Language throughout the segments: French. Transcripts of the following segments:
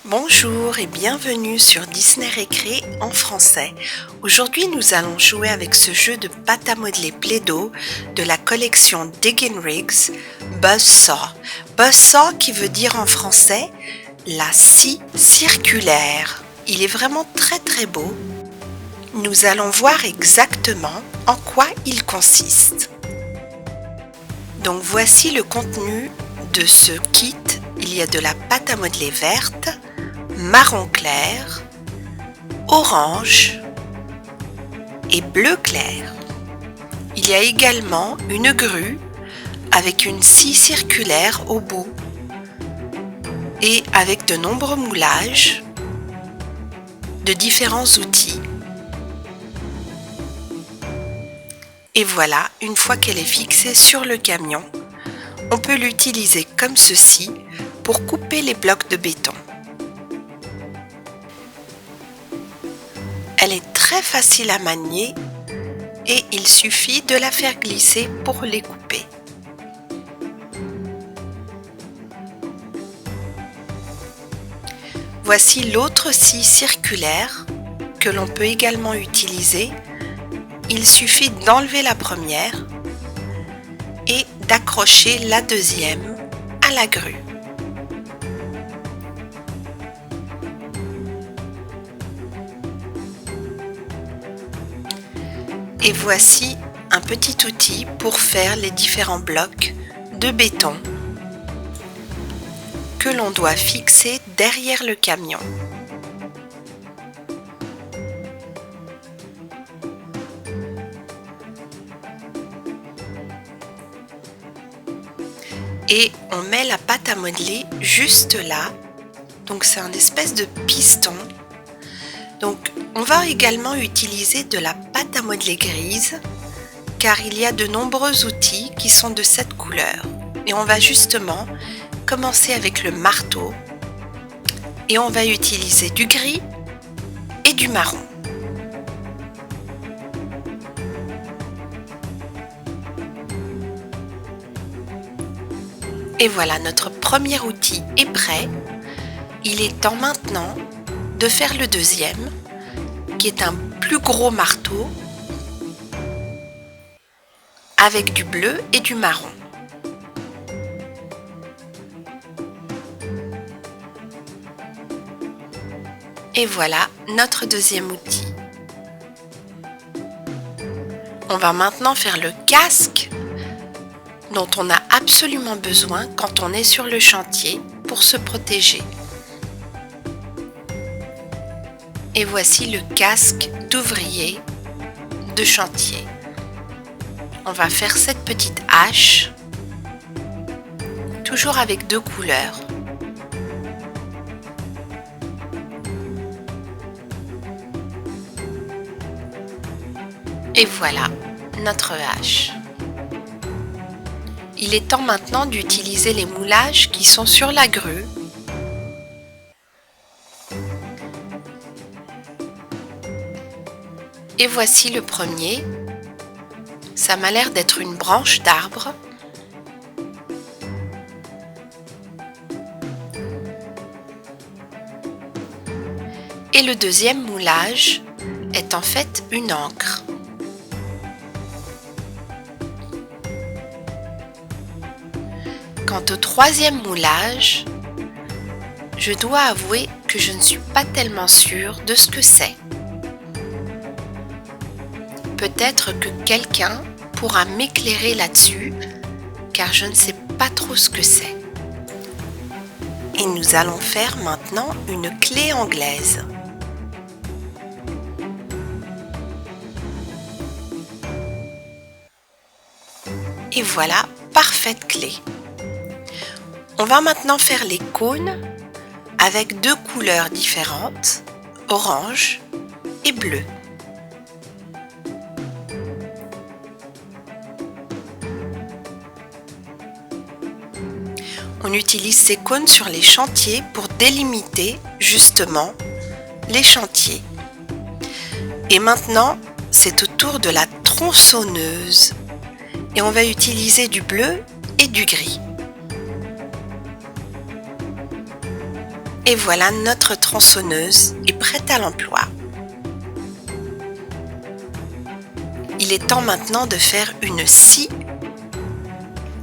Bonjour et bienvenue sur Disney Récré en français. Aujourd'hui, nous allons jouer avec ce jeu de pâte à modeler Play-Doh de la collection Diggin' Rigs, Buzzsaw. Buzzsaw qui veut dire en français la scie circulaire. Il est vraiment très beau. Nous allons voir exactement en quoi il consiste. Donc voici le contenu de ce kit. Il y a de la pâte à modeler verte, marron clair, orange et bleu clair. Il y a également une grue avec une scie circulaire au bout et avec de nombreux moulages de différents outils. Et voilà, une fois qu'elle est fixée sur le camion, on peut l'utiliser comme ceci pour couper les blocs de béton. Elle est très facile à manier et il suffit de la faire glisser pour les couper. Voici l'autre scie circulaire que l'on peut également utiliser. Il suffit d'enlever la première et d'accrocher la deuxième à la grue. Et voici un petit outil pour faire les différents blocs de béton que l'on doit fixer derrière le camion. Et on met la pâte à modeler juste là, donc c'est un espèce de piston. Donc on va également utiliser de la pâte à modeler grise car il y a de nombreux outils qui sont de cette couleur. Et on va justement commencer avec le marteau et on va utiliser du gris et du marron. Et voilà, notre premier outil est prêt. Il est temps maintenant de faire le deuxième, qui est un plus gros marteau avec du bleu et du marron. Et voilà notre deuxième outil. On va maintenant faire le casque dont on a absolument besoin quand on est sur le chantier pour se protéger. Et voici le casque d'ouvrier de chantier. On va faire cette petite hache, toujours avec deux couleurs. Et voilà notre hache. Il est temps maintenant d'utiliser les moulages qui sont sur la grue. Et voici le premier. Ça m'a l'air d'être une branche d'arbre. Et le deuxième moulage est en fait une ancre. Quant au troisième moulage, je dois avouer que je ne suis pas tellement sûre de ce que c'est. Peut-être que quelqu'un pourra m'éclairer là-dessus, car je ne sais pas trop ce que c'est. Et nous allons faire maintenant une clé anglaise. Et voilà, parfaite clé. On va maintenant faire les cônes avec deux couleurs différentes, orange et bleu. On utilise ces cônes sur les chantiers pour délimiter justement les chantiers. Et maintenant, c'est au tour de la tronçonneuse. Et on va utiliser du bleu et du gris. Et voilà, notre tronçonneuse est prête à l'emploi. Il est temps maintenant de faire une scie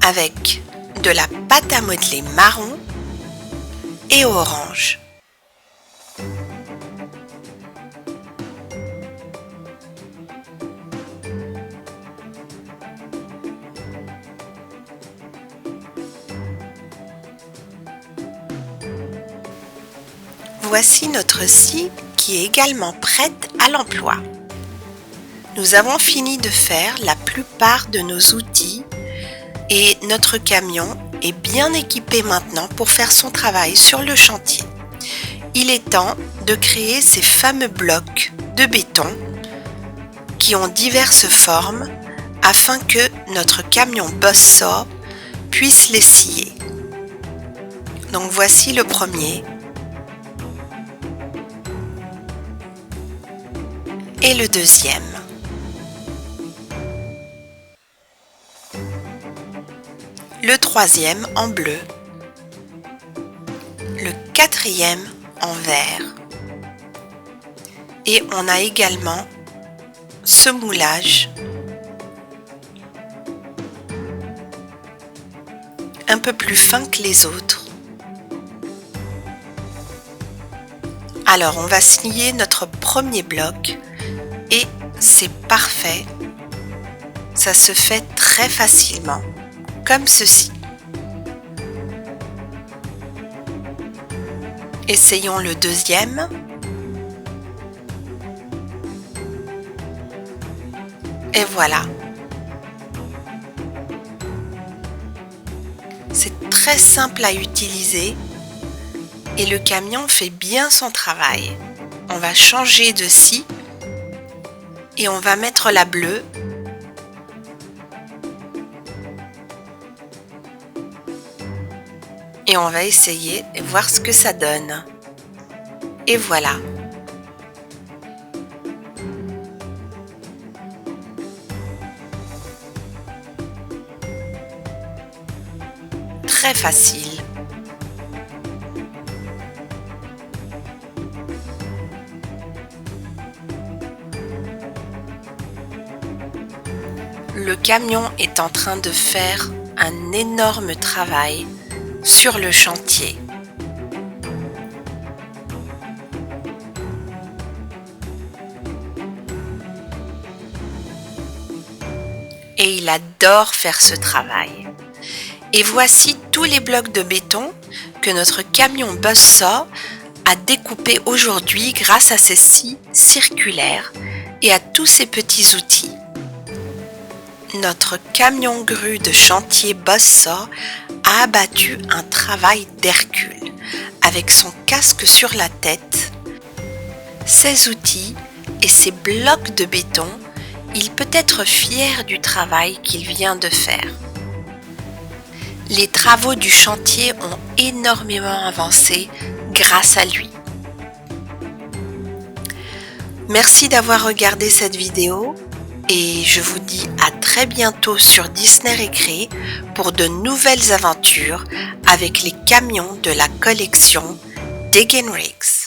avec de la pâte à modeler marron et orange. Voici notre scie qui est également prête à l'emploi. Nous avons fini de faire la plupart de nos outils et notre camion est bien équipé maintenant pour faire son travail sur le chantier. Il est temps de créer ces fameux blocs de béton qui ont diverses formes afin que notre camion Buzzsaw puisse les scier. Donc voici le premier. Et le deuxième. Le troisième en bleu. Le quatrième en vert. Et on a également ce moulage un peu plus fin que les autres. Alors on va scier notre premier bloc et c'est parfait. Ça se fait très facilement, comme ceci. Essayons le deuxième. Et voilà. C'est très simple à utiliser et le camion fait bien son travail. On va changer de scie et on va mettre la bleue. Et on va essayer et voir ce que ça donne. Et voilà. Très facile. Le camion est en train de faire un énorme travail sur le chantier. Et il adore faire ce travail. Et voici tous les blocs de béton que notre camion Buzzsaw a découpés aujourd'hui grâce à ces scies circulaires et à tous ces petits outils. Notre camion grue de chantier Buzzsaw a abattu un travail d'Hercule avec son casque sur la tête, ses outils et ses blocs de béton. Il peut être fier du travail qu'il vient de faire. Les travaux du chantier ont énormément avancé grâce à lui. Merci d'avoir regardé cette vidéo et je vous dis à très bientôt sur Disney Récré pour de nouvelles aventures avec les camions de la collection Diggin' Rigs.